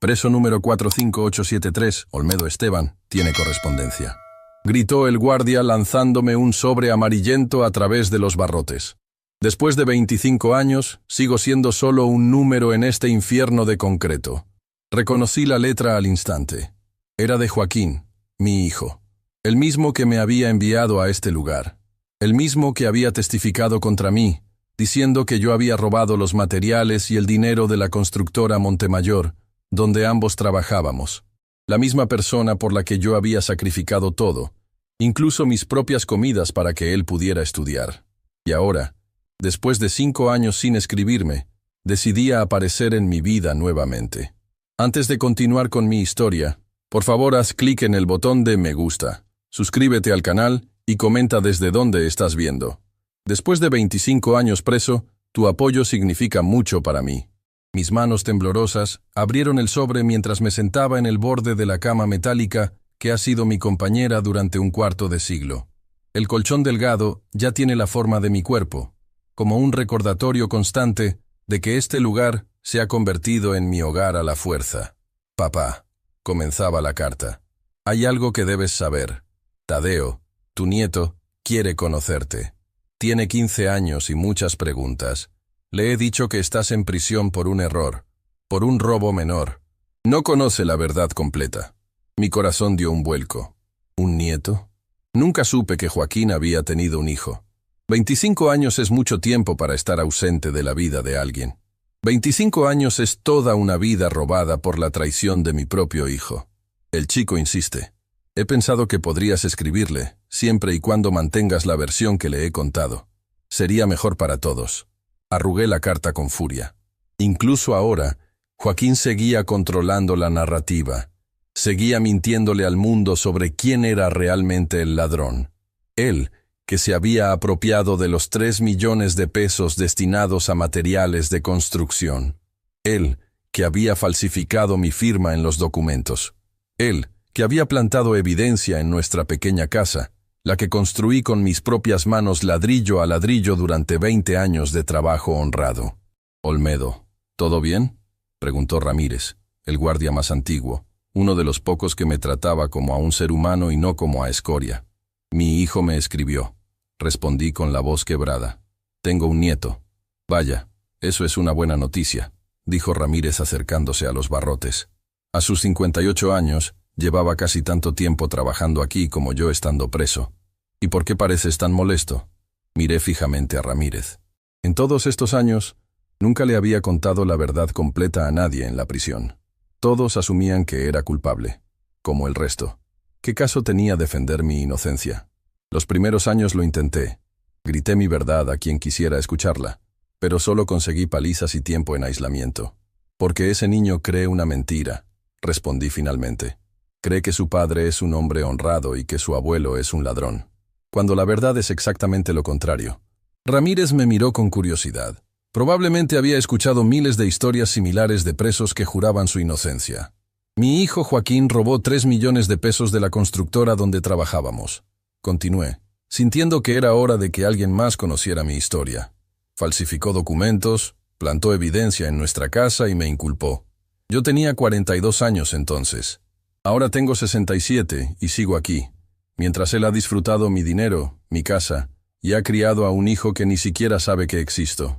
Preso número 45873, Olmedo Esteban, tiene correspondencia. Gritó el guardia lanzándome un sobre amarillento a través de los barrotes. Después de 25 años, sigo siendo solo un número en este infierno de concreto. Reconocí la letra al instante. Era de Joaquín, mi hijo. El mismo que me había enviado a este lugar. El mismo que había testificado contra mí, diciendo que yo había robado los materiales y el dinero de la constructora Montemayor, donde ambos trabajábamos. La misma persona por la que yo había sacrificado todo, incluso mis propias comidas para que él pudiera estudiar. Y ahora, después de 5 años sin escribirme, decidí aparecer en mi vida nuevamente. Antes de continuar con mi historia, por favor haz clic en el botón de me gusta, suscríbete al canal y comenta desde dónde estás viendo. Después de 25 años preso, tu apoyo significa mucho para mí. Mis manos temblorosas abrieron el sobre mientras me sentaba en el borde de la cama metálica que ha sido mi compañera durante un cuarto de siglo. El colchón delgado ya tiene la forma de mi cuerpo, como un recordatorio constante de que este lugar se ha convertido en mi hogar a la fuerza. Papá, comenzaba la carta. Hay algo que debes saber. Tadeo, tu nieto, quiere conocerte. Tiene 15 años y muchas preguntas. Le he dicho que estás en prisión por un error, por un robo menor. No conoce la verdad completa. Mi corazón dio un vuelco. ¿Un nieto? Nunca supe que Joaquín había tenido un hijo. 25 años es mucho tiempo para estar ausente de la vida de alguien. 25 años es toda una vida robada por la traición de mi propio hijo. El chico insiste. He pensado que podrías escribirle, siempre y cuando mantengas la versión que le he contado. Sería mejor para todos. Arrugué la carta con furia. Incluso ahora, Joaquín seguía controlando la narrativa. Seguía mintiéndole al mundo sobre quién era realmente el ladrón. Él, que se había apropiado de los 3 millones de pesos destinados a materiales de construcción. Él, que había falsificado mi firma en los documentos. Él, que había plantado evidencia en nuestra pequeña casa, la que construí con mis propias manos ladrillo a ladrillo durante 20 años de trabajo honrado. Olmedo, ¿todo bien?, preguntó Ramírez, el guardia más antiguo, uno de los pocos que me trataba como a un ser humano y no como a escoria. Mi hijo me escribió. Respondí con la voz quebrada. Tengo un nieto. Vaya, eso es una buena noticia, dijo Ramírez acercándose a los barrotes. A sus 58 años, llevaba casi tanto tiempo trabajando aquí como yo estando preso. ¿Y por qué pareces tan molesto? Miré fijamente a Ramírez. En todos estos años, nunca le había contado la verdad completa a nadie en la prisión. Todos asumían que era culpable, como el resto. ¿Qué caso tenía defender mi inocencia? Los primeros años lo intenté. Grité mi verdad a quien quisiera escucharla, pero solo conseguí palizas y tiempo en aislamiento. Porque ese niño cree una mentira, respondí finalmente. Cree que su padre es un hombre honrado y que su abuelo es un ladrón, cuando la verdad es exactamente lo contrario. Ramírez me miró con curiosidad. Probablemente había escuchado miles de historias similares de presos que juraban su inocencia. Mi hijo Joaquín robó 3 millones de pesos de la constructora donde trabajábamos. Continué, sintiendo que era hora de que alguien más conociera mi historia. Falsificó documentos, plantó evidencia en nuestra casa y me inculpó. Yo tenía 42 años entonces. Ahora tengo 67 y sigo aquí, mientras él ha disfrutado mi dinero, mi casa, y ha criado a un hijo que ni siquiera sabe que existo.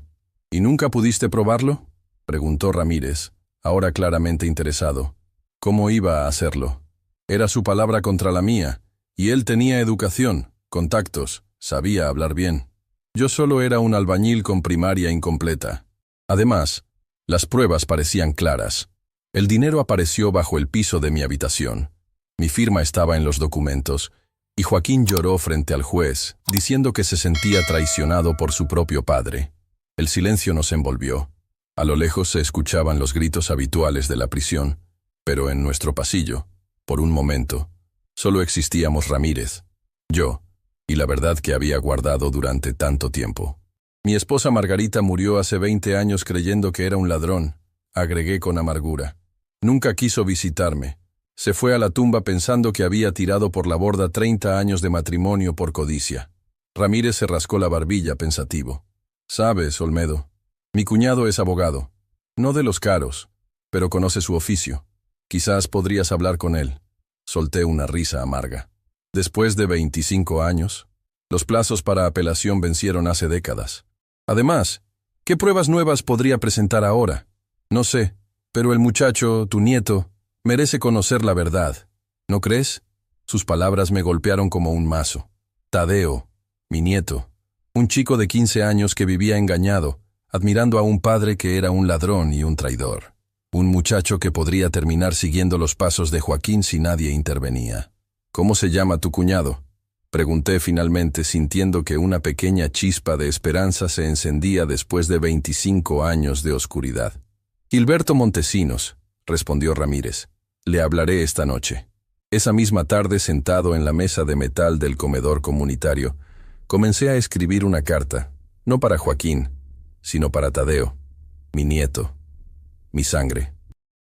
¿Y nunca pudiste probarlo?, preguntó Ramírez, ahora claramente interesado. ¿Cómo iba a hacerlo? Era su palabra contra la mía, y él tenía educación, contactos, sabía hablar bien. Yo solo era un albañil con primaria incompleta. Además, las pruebas parecían claras. El dinero apareció bajo el piso de mi habitación. Mi firma estaba en los documentos, y Joaquín lloró frente al juez, diciendo que se sentía traicionado por su propio padre. El silencio nos envolvió. A lo lejos se escuchaban los gritos habituales de la prisión, pero en nuestro pasillo, por un momento, solo existíamos Ramírez, yo, y la verdad que había guardado durante tanto tiempo. Mi esposa Margarita murió hace 20 años creyendo que era un ladrón, agregué con amargura. Nunca quiso visitarme. Se fue a la tumba pensando que había tirado por la borda 30 años de matrimonio por codicia. Ramírez se rascó la barbilla pensativo. Sabes, Olmedo, mi cuñado es abogado. No de los caros, pero conoce su oficio. Quizás podrías hablar con él. Solté una risa amarga. Después de 25 años, los plazos para apelación vencieron hace décadas. Además, ¿qué pruebas nuevas podría presentar ahora? No sé, pero el muchacho, tu nieto, merece conocer la verdad. ¿No crees? Sus palabras me golpearon como un mazo. Tadeo, mi nieto, un chico de 15 años que vivía engañado, admirando a un padre que era un ladrón y un traidor. Un muchacho que podría terminar siguiendo los pasos de Joaquín si nadie intervenía. ¿Cómo se llama tu cuñado? Pregunté finalmente, sintiendo que una pequeña chispa de esperanza se encendía después de 25 años de oscuridad. Gilberto Montesinos, respondió Ramírez. Le hablaré esta noche. Esa misma tarde, sentado en la mesa de metal del comedor comunitario, comencé a escribir una carta, no para Joaquín, sino para Tadeo, mi nieto, mi sangre.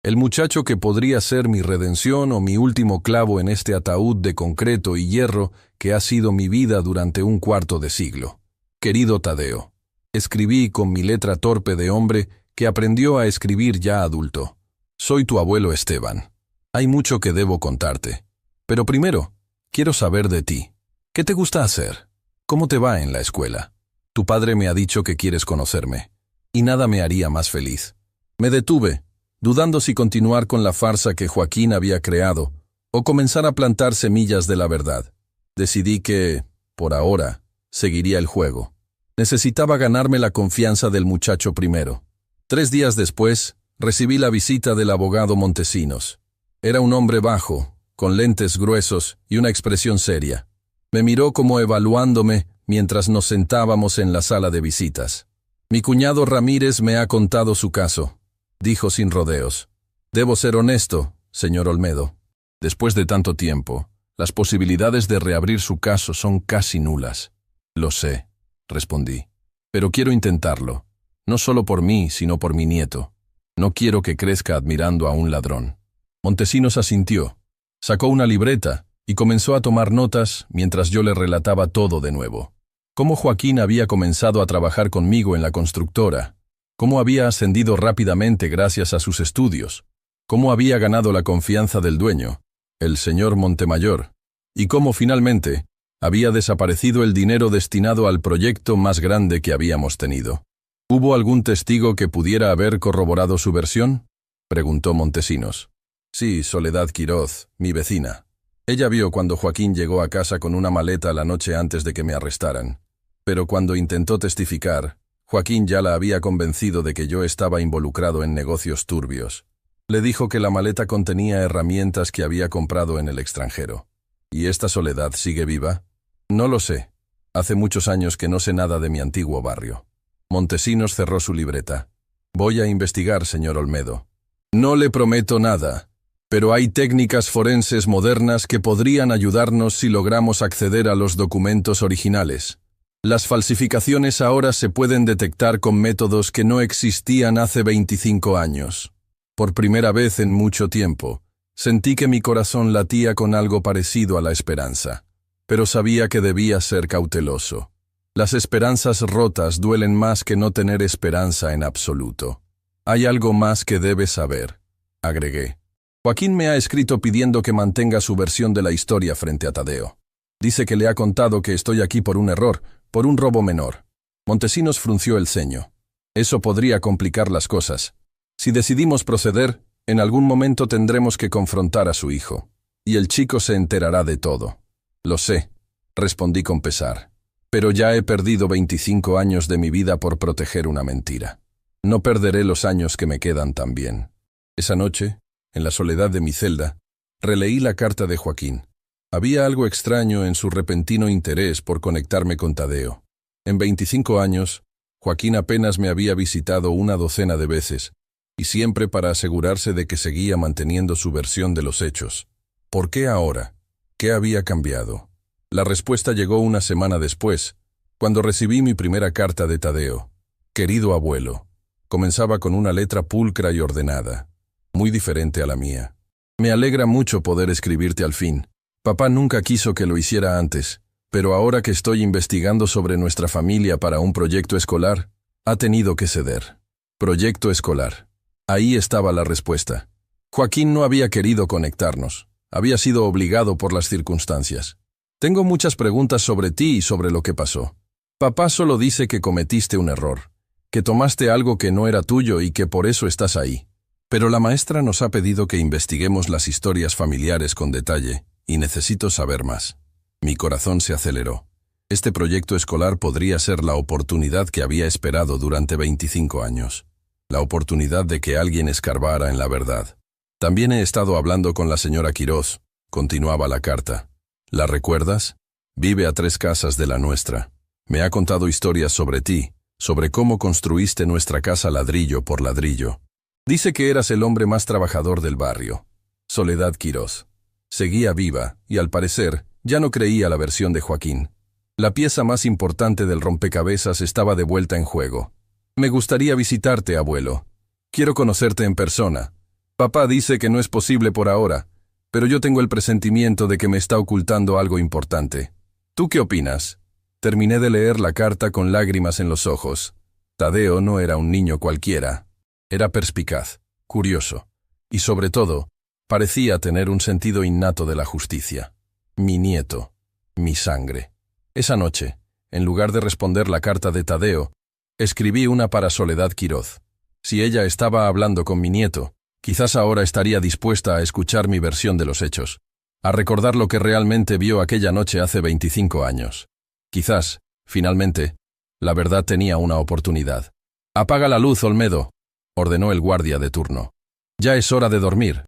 El muchacho que podría ser mi redención o mi último clavo en este ataúd de concreto y hierro que ha sido mi vida durante un cuarto de siglo. Querido Tadeo, escribí con mi letra torpe de hombre que aprendió a escribir ya adulto. Soy tu abuelo Esteban. Hay mucho que debo contarte. Pero primero, quiero saber de ti. ¿Qué te gusta hacer? ¿Cómo te va en la escuela? Tu padre me ha dicho que quieres conocerme, y nada me haría más feliz. Me detuve, dudando si continuar con la farsa que Joaquín había creado, o comenzar a plantar semillas de la verdad. Decidí que, por ahora, seguiría el juego. Necesitaba ganarme la confianza del muchacho primero. 3 días después, recibí la visita del abogado Montesinos. Era un hombre bajo, con lentes gruesos y una expresión seria. Me miró como evaluándome mientras nos sentábamos en la sala de visitas. Mi cuñado Ramírez me ha contado su caso, dijo sin rodeos. Debo ser honesto, señor Olmedo. Después de tanto tiempo, las posibilidades de reabrir su caso son casi nulas. Lo sé, respondí. Pero quiero intentarlo. No solo por mí, sino por mi nieto. No quiero que crezca admirando a un ladrón. Montesinos asintió. Sacó una libreta y comenzó a tomar notas mientras yo le relataba todo de nuevo. Cómo Joaquín había comenzado a trabajar conmigo en la constructora, cómo había ascendido rápidamente gracias a sus estudios, cómo había ganado la confianza del dueño, el señor Montemayor, y cómo finalmente había desaparecido el dinero destinado al proyecto más grande que habíamos tenido. ¿Hubo algún testigo que pudiera haber corroborado su versión?, preguntó Montesinos. Sí, Soledad Quiroz, mi vecina. Ella vio cuando Joaquín llegó a casa con una maleta la noche antes de que me arrestaran. Pero cuando intentó testificar, Joaquín ya la había convencido de que yo estaba involucrado en negocios turbios. Le dijo que la maleta contenía herramientas que había comprado en el extranjero. ¿Y esta Soledad sigue viva? No lo sé. Hace muchos años que no sé nada de mi antiguo barrio. Montesinos cerró su libreta. Voy a investigar, señor Olmedo. No le prometo nada, pero hay técnicas forenses modernas que podrían ayudarnos si logramos acceder a los documentos originales. Las falsificaciones ahora se pueden detectar con métodos que no existían hace 25 años. Por primera vez en mucho tiempo, sentí que mi corazón latía con algo parecido a la esperanza, pero sabía que debía ser cauteloso. Las esperanzas rotas duelen más que no tener esperanza en absoluto. Hay algo más que debes saber, agregué. Joaquín me ha escrito pidiendo que mantenga su versión de la historia frente a Tadeo. Dice que le ha contado que estoy aquí por un error, por un robo menor. Montesinos frunció el ceño. Eso podría complicar las cosas. Si decidimos proceder, en algún momento tendremos que confrontar a su hijo, y el chico se enterará de todo. Lo sé, respondí con pesar. Pero ya he perdido 25 años de mi vida por proteger una mentira. No perderé los años que me quedan también. Esa noche, en la soledad de mi celda, releí la carta de Joaquín. Había algo extraño en su repentino interés por conectarme con Tadeo. En 25 años, Joaquín apenas me había visitado una docena de veces, y siempre para asegurarse de que seguía manteniendo su versión de los hechos. ¿Por qué ahora? ¿Qué había cambiado? La respuesta llegó una semana después, cuando recibí mi primera carta de Tadeo. Querido abuelo, comenzaba con una letra pulcra y ordenada, muy diferente a la mía. Me alegra mucho poder escribirte al fin. Papá nunca quiso que lo hiciera antes, pero ahora que estoy investigando sobre nuestra familia para un proyecto escolar, ha tenido que ceder. Proyecto escolar. Ahí estaba la respuesta. Joaquín no había querido conectarnos. Había sido obligado por las circunstancias. Tengo muchas preguntas sobre ti y sobre lo que pasó. Papá solo dice que cometiste un error, que tomaste algo que no era tuyo y que por eso estás ahí. Pero la maestra nos ha pedido que investiguemos las historias familiares con detalle, y necesito saber más. Mi corazón se aceleró. Este proyecto escolar podría ser la oportunidad que había esperado durante 25 años. La oportunidad de que alguien escarbara en la verdad. También he estado hablando con la señora Quiroz, continuaba la carta. ¿La recuerdas? Vive a 3 casas de la nuestra. Me ha contado historias sobre ti, sobre cómo construiste nuestra casa ladrillo por ladrillo. Dice que eras el hombre más trabajador del barrio. Soledad Quiroz. Seguía viva, y al parecer, ya no creía la versión de Joaquín. La pieza más importante del rompecabezas estaba de vuelta en juego. Me gustaría visitarte, abuelo. Quiero conocerte en persona. Papá dice que no es posible por ahora, pero yo tengo el presentimiento de que me está ocultando algo importante. ¿Tú qué opinas? Terminé de leer la carta con lágrimas en los ojos. Tadeo no era un niño cualquiera. Era perspicaz, curioso, y sobre todo, parecía tener un sentido innato de la justicia. Mi nieto, mi sangre. Esa noche, en lugar de responder la carta de Tadeo, escribí una para Soledad Quiroz. Si ella estaba hablando con mi nieto, quizás ahora estaría dispuesta a escuchar mi versión de los hechos, a recordar lo que realmente vio aquella noche hace 25 años. Quizás, finalmente, la verdad tenía una oportunidad. «Apaga la luz, Olmedo», ordenó el guardia de turno. «Ya es hora de dormir».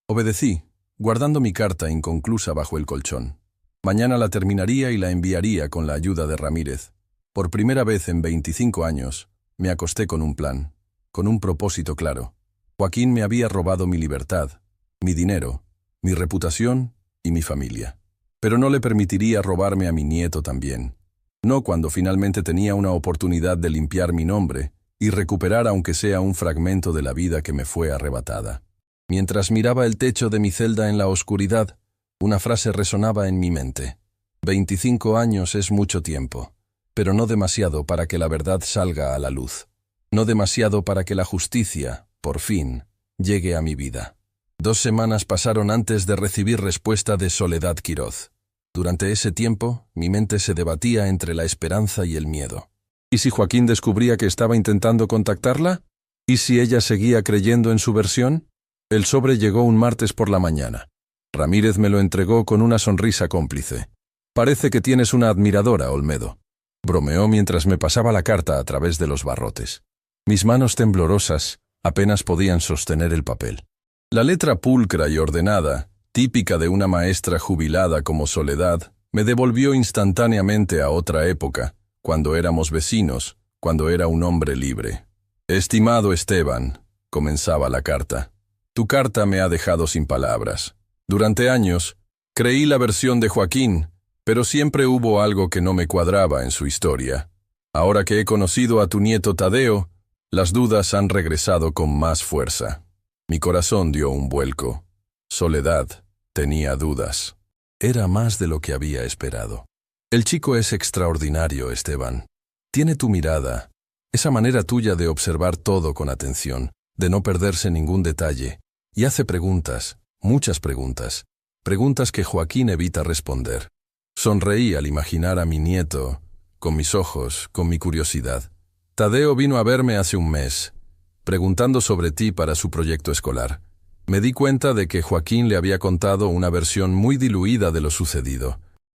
Obedecí, guardando mi carta inconclusa bajo el colchón. Mañana la terminaría y la enviaría con la ayuda de Ramírez. Por primera vez en 25 años, me acosté con un plan, con un propósito claro. Joaquín me había robado mi libertad, mi dinero, mi reputación y mi familia. Pero no le permitiría robarme a mi nieto también. No cuando finalmente tenía una oportunidad de limpiar mi nombre y recuperar aunque sea un fragmento de la vida que me fue arrebatada. Mientras miraba el techo de mi celda en la oscuridad, una frase resonaba en mi mente. 25 años es mucho tiempo, pero no demasiado para que la verdad salga a la luz. No demasiado para que la justicia, por fin, llegue a mi vida. 2 semanas pasaron antes de recibir respuesta de Soledad Quiroz. Durante ese tiempo, mi mente se debatía entre la esperanza y el miedo. ¿Y si Joaquín descubría que estaba intentando contactarla? ¿Y si ella seguía creyendo en su versión? El sobre llegó un martes por la mañana. Ramírez me lo entregó con una sonrisa cómplice. «Parece que tienes una admiradora, Olmedo», bromeó mientras me pasaba la carta a través de los barrotes. Mis manos temblorosas apenas podían sostener el papel. La letra pulcra y ordenada, típica de una maestra jubilada como Soledad, me devolvió instantáneamente a otra época, cuando éramos vecinos, cuando era un hombre libre. «Estimado Esteban», comenzaba la carta, «tu carta me ha dejado sin palabras. Durante años, creí la versión de Joaquín, pero siempre hubo algo que no me cuadraba en su historia. Ahora que he conocido a tu nieto Tadeo, las dudas han regresado con más fuerza». Mi corazón dio un vuelco. Soledad tenía dudas. Era más de lo que había esperado. «El chico es extraordinario, Esteban. Tiene tu mirada, esa manera tuya de observar todo con atención, de no perderse ningún detalle, y hace preguntas, muchas preguntas, preguntas que Joaquín evita responder». Sonreí al imaginar a mi nieto, con mis ojos, con mi curiosidad. «Tadeo vino a verme hace un mes, preguntando sobre ti para su proyecto escolar. Me di cuenta de que Joaquín le había contado una versión muy diluida de lo sucedido.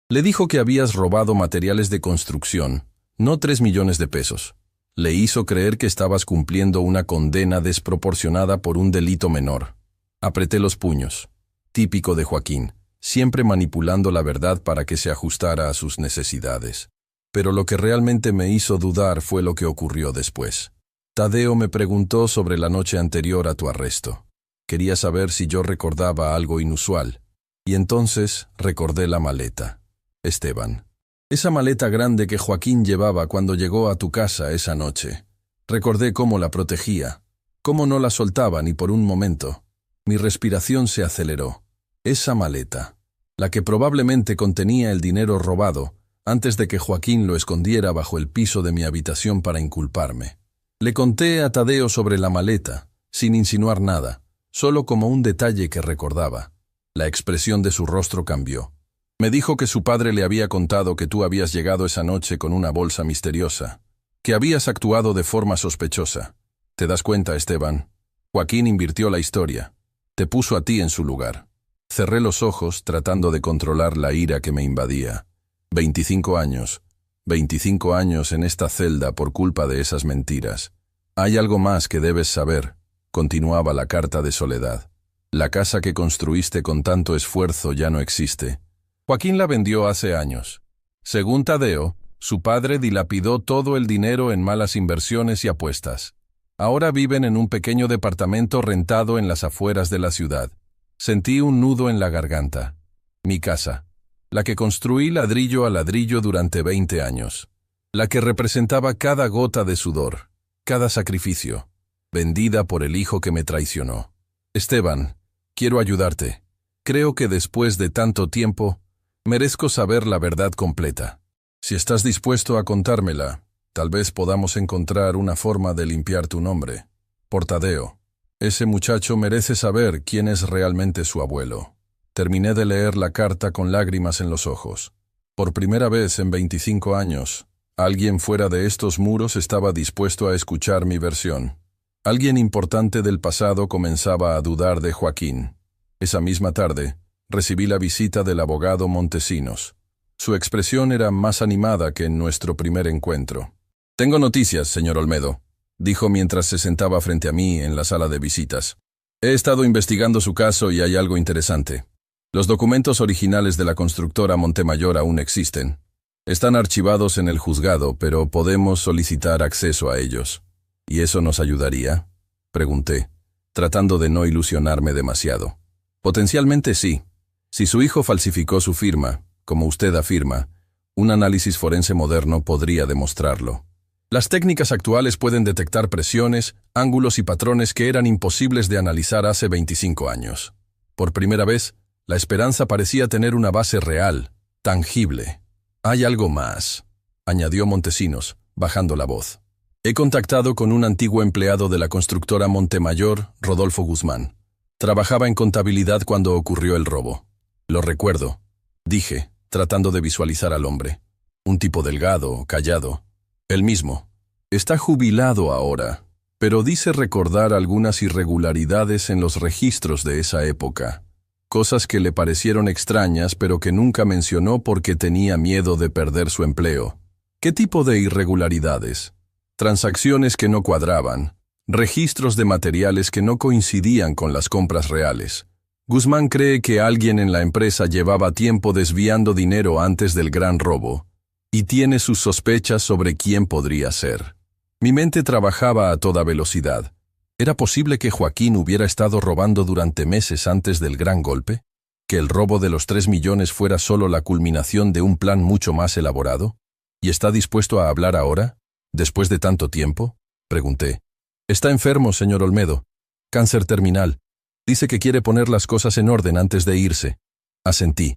Le dijo que habías robado materiales de construcción, no 3 millones de pesos. Le hizo creer que estabas cumpliendo una condena desproporcionada por un delito menor». Apreté los puños. Típico de Joaquín, siempre manipulando la verdad para que se ajustara a sus necesidades. Pero lo que realmente me hizo dudar fue lo que ocurrió después. Tadeo me preguntó sobre la noche anterior a tu arresto. Quería saber si yo recordaba algo inusual. Y entonces recordé la maleta. Esteban. Esa maleta grande que Joaquín llevaba cuando llegó a tu casa esa noche. Recordé cómo la protegía, cómo no la soltaba ni por un momento. Mi respiración se aceleró. Esa maleta, la que probablemente contenía el dinero robado, antes de que Joaquín lo escondiera bajo el piso de mi habitación para inculparme. Le conté a Tadeo sobre la maleta, sin insinuar nada, solo como un detalle que recordaba. La expresión de su rostro cambió. Me dijo que su padre le había contado que tú habías llegado esa noche con una bolsa misteriosa, que habías actuado de forma sospechosa. ¿Te das cuenta, Esteban? Joaquín invirtió la historia. Te puso a ti en su lugar. Cerré los ojos tratando de controlar la ira que me invadía. 25 años. 25 años en esta celda por culpa de esas mentiras. Hay algo más que debes saber, continuaba la carta de Soledad. La casa que construiste con tanto esfuerzo ya no existe. Joaquín la vendió hace años. Según Tadeo, su padre dilapidó todo el dinero en malas inversiones y apuestas. Ahora viven en un pequeño departamento rentado en las afueras de la ciudad. Sentí un nudo en la garganta. Mi casa, la que construí ladrillo a ladrillo durante 20 años, la que representaba cada gota de sudor, cada sacrificio, vendida por el hijo que me traicionó. Esteban, quiero ayudarte. Creo que después de tanto tiempo, merezco saber la verdad completa. Si estás dispuesto a contármela, tal vez podamos encontrar una forma de limpiar tu nombre. Por Tadeo. Ese muchacho merece saber quién es realmente su abuelo. Terminé de leer la carta con lágrimas en los ojos. Por primera vez en 25 años, alguien fuera de estos muros estaba dispuesto a escuchar mi versión. Alguien importante del pasado comenzaba a dudar de Joaquín. Esa misma tarde, recibí la visita del abogado Montesinos. Su expresión era más animada que en nuestro primer encuentro. «Tengo noticias, señor Olmedo», dijo mientras se sentaba frente a mí en la sala de visitas. «He estado investigando su caso y hay algo interesante. Los documentos originales de la constructora Montemayor aún existen. Están archivados en el juzgado, pero podemos solicitar acceso a ellos. ¿Y eso nos ayudaría?», pregunté, tratando de no ilusionarme demasiado. «Potencialmente sí. Si su hijo falsificó su firma, como usted afirma, un análisis forense moderno podría demostrarlo. Las técnicas actuales pueden detectar presiones, ángulos y patrones que eran imposibles de analizar hace 25 años. Por primera vez, la esperanza parecía tener una base real, tangible. Hay algo más», añadió Montesinos, bajando la voz. «He contactado con un antiguo empleado de la constructora Montemayor, Rodolfo Guzmán. Trabajaba en contabilidad cuando ocurrió el robo. Lo recuerdo», dije, tratando de visualizar al hombre. Un tipo delgado, callado. Él mismo. Está jubilado ahora, pero dice recordar algunas irregularidades en los registros de esa época. Cosas que le parecieron extrañas, pero que nunca mencionó porque tenía miedo de perder su empleo. ¿Qué tipo de irregularidades? Transacciones que no cuadraban, registros de materiales que no coincidían con las compras reales. Guzmán cree que alguien en la empresa llevaba tiempo desviando dinero antes del gran robo, y tiene sus sospechas sobre quién podría ser. Mi mente trabajaba a toda velocidad. ¿Era posible que Joaquín hubiera estado robando durante meses antes del gran golpe? ¿Que el robo de los 3 millones fuera solo la culminación de un plan mucho más elaborado? ¿Y está dispuesto a hablar ahora, después de tanto tiempo?, pregunté. «Está enfermo, señor Olmedo. Cáncer terminal. Dice que quiere poner las cosas en orden antes de irse». Asentí,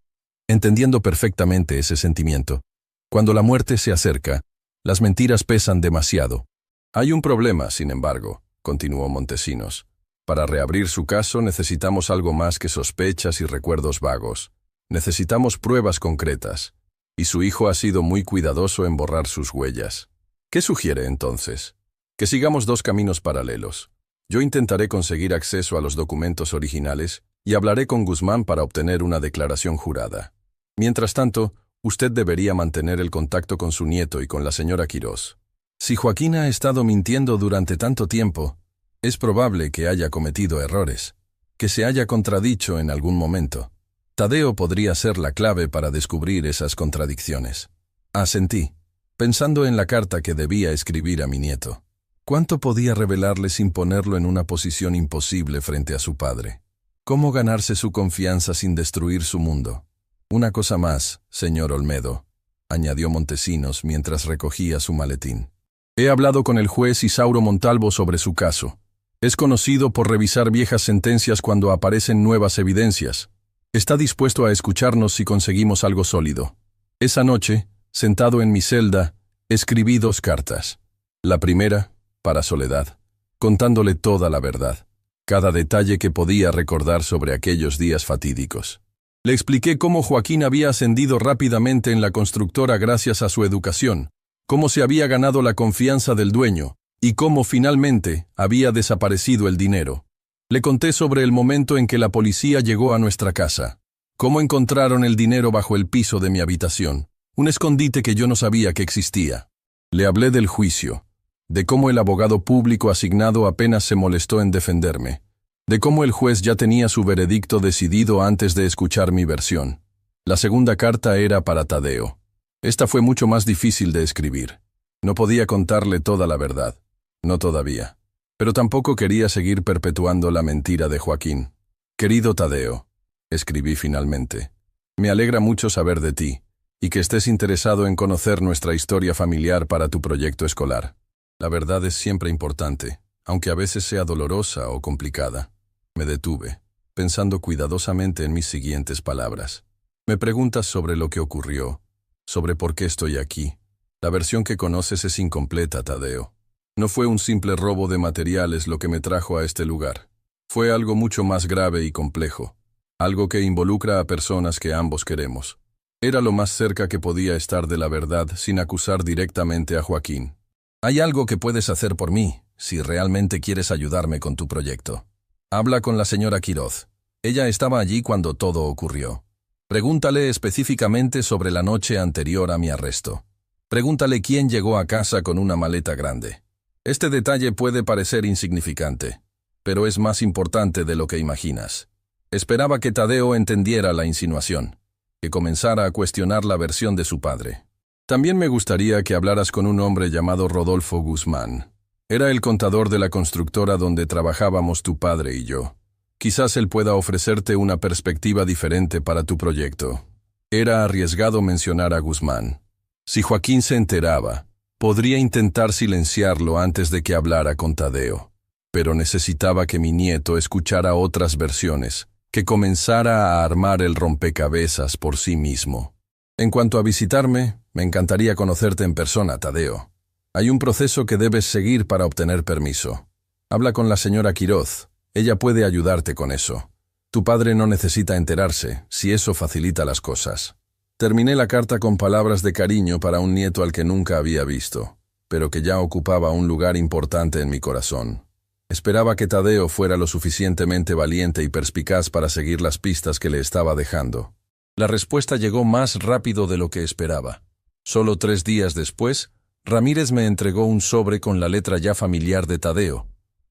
entendiendo perfectamente ese sentimiento. Cuando la muerte se acerca, las mentiras pesan demasiado. «Hay un problema, sin embargo», continuó Montesinos. «Para reabrir su caso necesitamos algo más que sospechas y recuerdos vagos. Necesitamos pruebas concretas. Y su hijo ha sido muy cuidadoso en borrar sus huellas. ¿Qué sugiere entonces? Que sigamos 2 caminos paralelos. Yo intentaré conseguir acceso a los documentos originales y hablaré con Guzmán para obtener una declaración jurada. Mientras tanto, usted debería mantener el contacto con su nieto y con la señora Quirós. Si Joaquín ha estado mintiendo durante tanto tiempo, es probable que haya cometido errores, que se haya contradicho en algún momento. Tadeo podría ser la clave para descubrir esas contradicciones». Asentí, pensando en la carta que debía escribir a mi nieto. ¿Cuánto podía revelarle sin ponerlo en una posición imposible frente a su padre? ¿Cómo ganarse su confianza sin destruir su mundo? «Una cosa más, señor Olmedo», añadió Montesinos mientras recogía su maletín. «He hablado con el juez Isauro Montalvo sobre su caso. Es conocido por revisar viejas sentencias cuando aparecen nuevas evidencias. Está dispuesto a escucharnos si conseguimos algo sólido. Esa noche, sentado en mi celda, escribí 2 cartas. La primera, para Soledad, contándole toda la verdad. cada detalle que podía recordar sobre aquellos días fatídicos. Le expliqué cómo Joaquín había ascendido rápidamente en la constructora gracias a su educación, cómo se había ganado la confianza del dueño, y cómo finalmente había desaparecido el dinero. Le conté sobre el momento en que la policía llegó a nuestra casa, cómo encontraron el dinero bajo el piso de mi habitación, un escondite que yo no sabía que existía. Le hablé del juicio, de cómo el abogado público asignado apenas se molestó en defenderme, de cómo el juez ya tenía su veredicto decidido antes de escuchar mi versión. La segunda carta era para Tadeo. Esta fue mucho más difícil de escribir. No podía contarle toda la verdad. No todavía. Pero tampoco quería seguir perpetuando la mentira de Joaquín. Querido Tadeo, escribí finalmente, me alegra mucho saber de ti, y que estés interesado en conocer nuestra historia familiar para tu proyecto escolar. La verdad es siempre importante, aunque a veces sea dolorosa o complicada. Me detuve, pensando cuidadosamente en mis siguientes palabras. Me preguntas sobre lo que ocurrió, sobre por qué estoy aquí. La versión que conoces es incompleta, Tadeo. No fue un simple robo de materiales lo que me trajo a este lugar. Fue algo mucho más grave y complejo. Algo que involucra a personas que ambos queremos. Era lo más cerca que podía estar de la verdad sin acusar directamente a Joaquín. Hay algo que puedes hacer por mí, si realmente quieres ayudarme con tu proyecto. Habla con la señora Quiroz. Ella estaba allí cuando todo ocurrió. Pregúntale específicamente sobre la noche anterior a mi arresto. Pregúntale quién llegó a casa con una maleta grande. Este detalle puede parecer insignificante, pero es más importante de lo que imaginas. Esperaba que Tadeo entendiera la insinuación, que comenzara a cuestionar la versión de su padre. También me gustaría que hablaras con un hombre llamado Rodolfo Guzmán. Era el contador de la constructora donde trabajábamos tu padre y yo. Quizás él pueda ofrecerte una perspectiva diferente para tu proyecto. Era arriesgado mencionar a Guzmán. Si Joaquín se enteraba, podría intentar silenciarlo antes de que hablara con Tadeo, pero necesitaba que mi nieto escuchara otras versiones, que comenzara a armar el rompecabezas por sí mismo. En cuanto a visitarme, me encantaría conocerte en persona, Tadeo. Hay un proceso que debes seguir para obtener permiso. Habla con la señora Quiroz, ella puede ayudarte con eso. Tu padre no necesita enterarse, si eso facilita las cosas. Terminé la carta con palabras de cariño para un nieto al que nunca había visto, pero que ya ocupaba un lugar importante en mi corazón. Esperaba que Tadeo fuera lo suficientemente valiente y perspicaz para seguir las pistas que le estaba dejando. La respuesta llegó más rápido de lo que esperaba. Solo 3 días después, Ramírez me entregó un sobre con la letra ya familiar de Tadeo.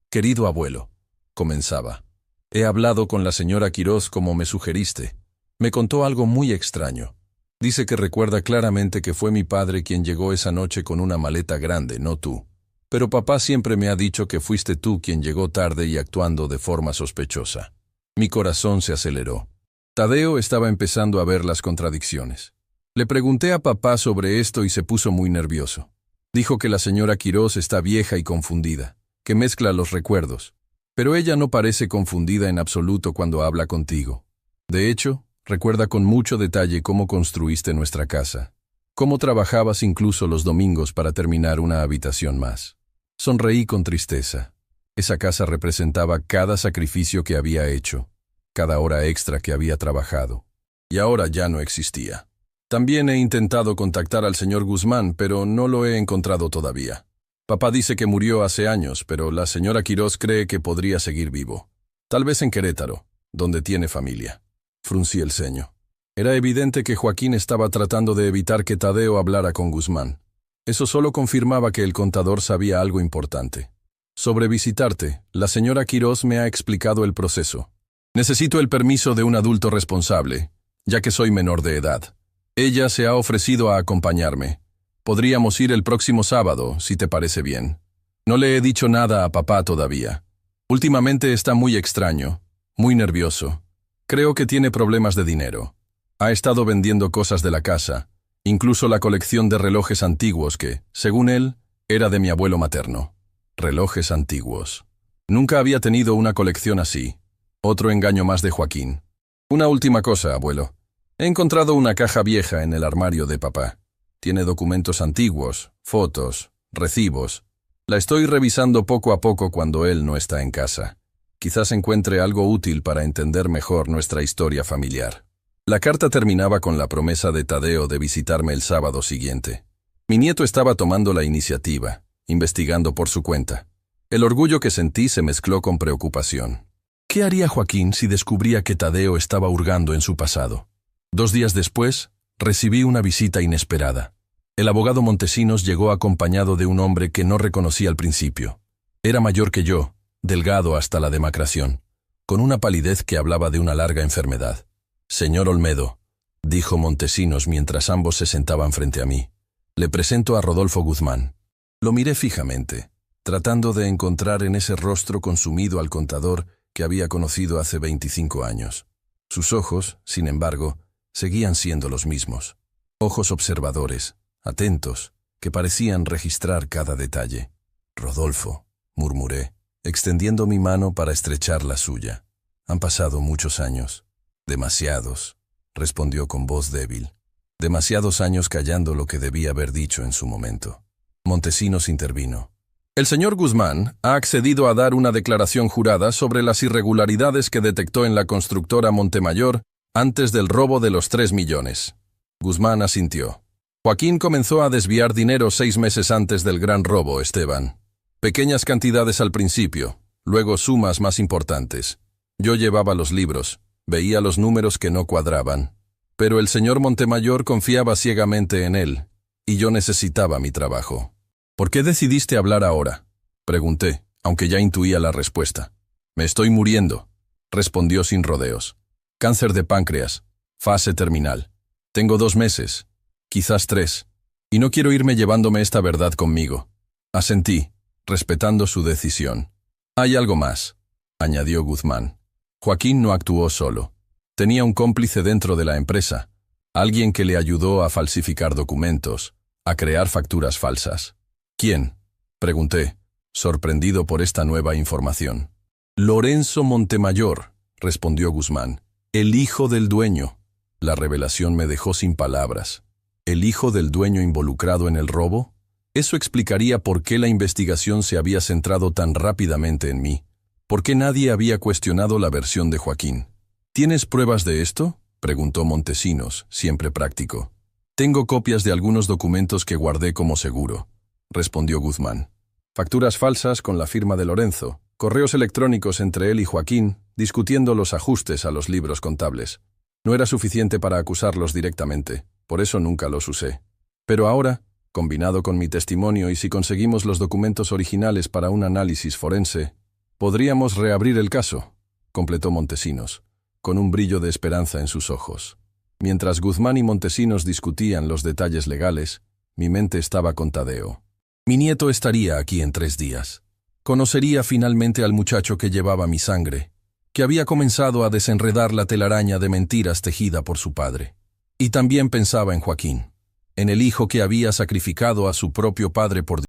«Querido abuelo», comenzaba. «He hablado con la señora Quiroz como me sugeriste. Me contó algo muy extraño. Dice que recuerda claramente que fue mi padre quien llegó esa noche con una maleta grande, no tú. Pero papá siempre me ha dicho que fuiste tú quien llegó tarde y actuando de forma sospechosa». Mi corazón se aceleró. Tadeo estaba empezando a ver las contradicciones. Le pregunté a papá sobre esto y se puso muy nervioso. Dijo que la señora Quiroz está vieja y confundida, que mezcla los recuerdos. Pero ella no parece confundida en absoluto cuando habla contigo. De hecho, recuerda con mucho detalle cómo construiste nuestra casa, cómo trabajabas incluso los domingos para terminar una habitación más. Sonreí con tristeza. Esa casa representaba cada sacrificio que había hecho, cada hora extra que había trabajado. Y ahora ya no existía. También he intentado contactar al señor Guzmán, pero no lo he encontrado todavía. Papá dice que murió hace años, pero la señora Quiroz cree que podría seguir vivo. Tal vez en Querétaro, donde tiene familia. Fruncí el ceño. Era evidente que Joaquín estaba tratando de evitar que Tadeo hablara con Guzmán. Eso solo confirmaba que el contador sabía algo importante. Sobre visitarte, la señora Quiroz me ha explicado el proceso. Necesito el permiso de un adulto responsable, ya que soy menor de edad. Ella se ha ofrecido a acompañarme. Podríamos ir el próximo sábado, si te parece bien. No le he dicho nada a papá todavía. Últimamente está muy extraño, muy nervioso. Creo que tiene problemas de dinero. Ha estado vendiendo cosas de la casa, incluso la colección de relojes antiguos que, según él, era de mi abuelo materno. Relojes antiguos. Nunca había tenido una colección así. Otro engaño más de Joaquín. Una última cosa, abuelo. He encontrado una caja vieja en el armario de papá. Tiene documentos antiguos, fotos, recibos. La estoy revisando poco a poco cuando él no está en casa. Quizás encuentre algo útil para entender mejor nuestra historia familiar. La carta terminaba con la promesa de Tadeo de visitarme el sábado siguiente. Mi nieto estaba tomando la iniciativa, investigando por su cuenta. El orgullo que sentí se mezcló con preocupación. ¿Qué haría Joaquín si descubría que Tadeo estaba hurgando en su pasado? 2 días después, recibí una visita inesperada. El abogado Montesinos llegó acompañado de un hombre que no reconocí al principio. Era mayor que yo, delgado hasta la demacración, con una palidez que hablaba de una larga enfermedad. «Señor Olmedo», dijo Montesinos mientras ambos se sentaban frente a mí. «Le presento a Rodolfo Guzmán». Lo miré fijamente, tratando de encontrar en ese rostro consumido al contador que había conocido hace 25 años. Sus ojos, sin embargo, seguían siendo los mismos. Ojos observadores, atentos, que parecían registrar cada detalle. «Rodolfo», murmuré, extendiendo mi mano para estrechar la suya. «Han pasado muchos años». «Demasiados», respondió con voz débil. «Demasiados años callando lo que debía haber dicho en su momento». Montesinos intervino. «El señor Guzmán ha accedido a dar una declaración jurada sobre las irregularidades que detectó en la constructora Montemayor antes del robo de los 3 millones. Guzmán asintió. «Joaquín comenzó a desviar dinero 6 meses antes del gran robo, Esteban. Pequeñas cantidades al principio, luego sumas más importantes. Yo llevaba los libros, veía los números que no cuadraban. Pero el señor Montemayor confiaba ciegamente en él, y yo necesitaba mi trabajo». «¿Por qué decidiste hablar ahora?», pregunté, aunque ya intuía la respuesta. «Me estoy muriendo», respondió sin rodeos. «Cáncer de páncreas, fase terminal. Tengo 2 meses, quizás 3, y no quiero irme llevándome esta verdad conmigo». Asentí, respetando su decisión. «Hay algo más», añadió Guzmán. «Joaquín no actuó solo. Tenía un cómplice dentro de la empresa, alguien que le ayudó a falsificar documentos, a crear facturas falsas». «¿Quién?», pregunté, sorprendido por esta nueva información. «Lorenzo Montemayor», respondió Guzmán, «el hijo del dueño». La revelación me dejó sin palabras. ¿El hijo del dueño involucrado en el robo? Eso explicaría por qué la investigación se había centrado tan rápidamente en mí. ¿Por qué nadie había cuestionado la versión de Joaquín? «¿Tienes pruebas de esto?», preguntó Montesinos, siempre práctico. «Tengo copias de algunos documentos que guardé como seguro», respondió Guzmán. «Facturas falsas con la firma de Lorenzo, correos electrónicos entre él y Joaquín, discutiendo los ajustes a los libros contables. No era suficiente para acusarlos directamente, por eso nunca los usé. Pero ahora, combinado con mi testimonio y si conseguimos los documentos originales para un análisis forense, podríamos reabrir el caso», completó Montesinos, con un brillo de esperanza en sus ojos. Mientras Guzmán y Montesinos discutían los detalles legales, mi mente estaba con Tadeo. Mi nieto estaría aquí en 3 días. Conocería finalmente al muchacho que llevaba mi sangre, que había comenzado a desenredar la telaraña de mentiras tejida por su padre. Y también pensaba en Joaquín, en el hijo que había sacrificado a su propio padre por